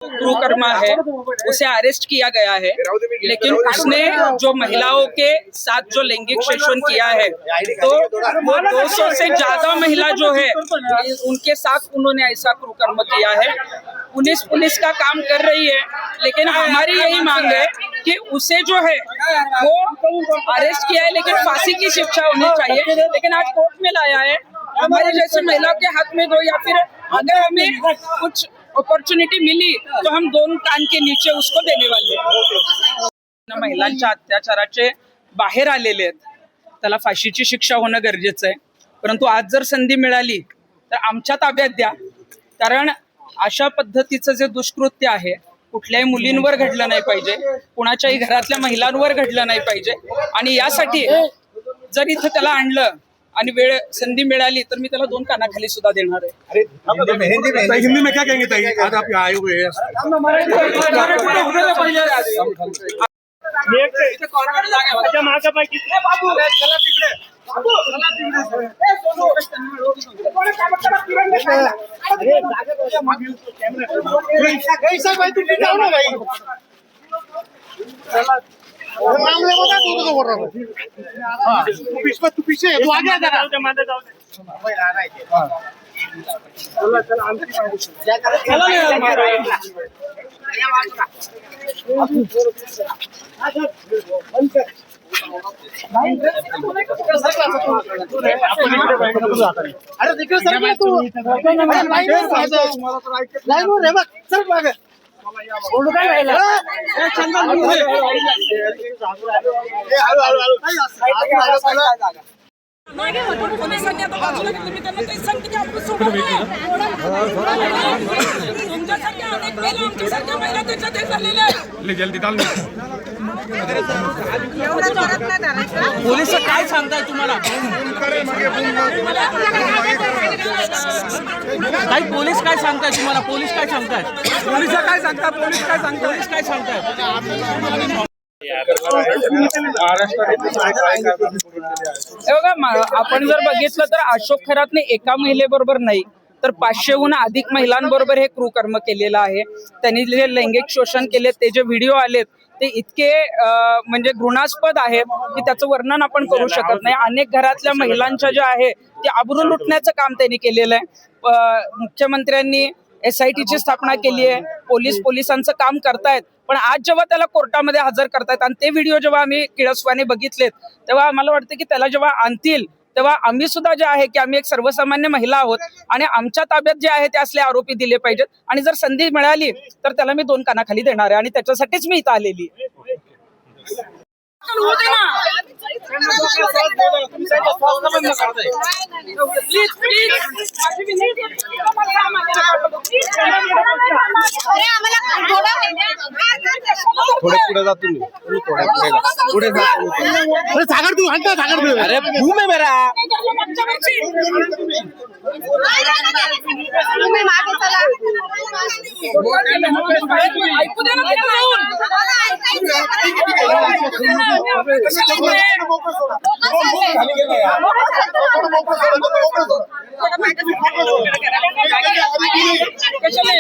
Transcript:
क्रूकर्मा है उसे arrest KIA गया है, लेकिन उसने जो महिलाओं के साथ जो लैंगिक शोषण किया है तो वो 200 से ज्यादा महिला जो है उनके साथ उन्होंने ऐसा क्रूकर्म किया है। पुलिस का काम कर रही है, लेकिन हमारी यही मांग है कि उसे जो है वो अरेस्ट किया है, लेकिन फांसी की शिक्षा होनी चाहिए। लेकिन आज कोर्ट में लाया है, हमारे जैसे महिला के हाथ में दो, या फिर अगर हमें कुछ अपॉर्च्युनिटी मिली तो हम दोन कान के नीचे उसको देने वाले। महिलांच्या अत्याचाराचे बाहेर आलेले आहेत, त्याला फाशीची शिक्षा होणं गरजेचं आहे। परंतु आज जर संधी मिळाली तर आमच्या ताब्यात द्या, कारण अशा पद्धतीचं जे दुष्कृत्य आहे कुठल्याही मुलींवर घडलं नाही पाहिजे, कुणाच्याही घरातल्या महिलांवर घडलं नाही पाहिजे। आणि यासाठी जर इथं त्याला आणलं आणि वेळ संधी मिळाली तर मी त्याला दोन कानाखाली सुद्धा देणार आहे। हिंदी में क्या कहेंगे ताई? आज आप आए हुए हैं। मामले बता तू तो बोल रहा हूँ। तू पीछे तू आगे आ जा। अरे देखो सर तू लाईन रे बघ सर मागे बोलू काय व्हायला ए चंदन मागे पोलिसांनी आता बाजूला घेतलं, मी त्यांना काही सांगते की आपण सोडवलं तुमच्यासारख्या अनेक महिला, आमच्यासारख्या महिला त्याच्यात हे झालेल्या आहेत। जल्दी डाल पोलीस काय सांगताय तुम्हाला? काही पोलीस काय सांगताय तुम्हाला? पोलीस काय सांगताय? पोलीस काय सांगतात? पोलीस काय सांगतात? पोलीस काय सांगताय? आपण जर बघितलं तर अशोक खरातने एका महिलेबरोबर नाही तर 500हून अधिक महिलांबरोबर हे क्रूकर्म केलेलं आहे। त्यांनी जे लैंगिक शोषण केले, ते जे व्हिडिओ आलेत ते इतके म्हणजे घृणास्पद आहेत की त्याचं वर्णन आपण करू शकत नाही। अनेक घरातल्या महिलांच्या ज्या आहे ते आबरू लुटण्याचं काम त्यांनी केलेलं आहे। मुख्यमंत्र्यांनी SIT ची स्थापना केली आहे, पोलिसांचं काम करतायत, पण आज जेव्हा त्याला कोर्टामध्ये हजर करतायत आणि ते व्हिडिओ जेव्हा आम्ही किळसवाने बघितलेत तेव्हा आम्हाला वाटतं की त्याला जेव्हा आणतील तेव्हा आम्ही सुद्धा जे आहे की आम्ही एक सर्वसामान्य महिला आहोत आणि आमच्या ताब्यात जे आहे ते असले आरोपी दिले पाहिजेत। आणि जर संधी मिळाली तर त्याला मी दोन कानाखाली देणार आहे आणि त्याच्यासाठीच मी इथं आलेली आहे। थोडे पुढे जा तुम्ही, पुढे जा। अरे सागर तू हट ना, सागर तू। अरे घूम है मेरा। कशाला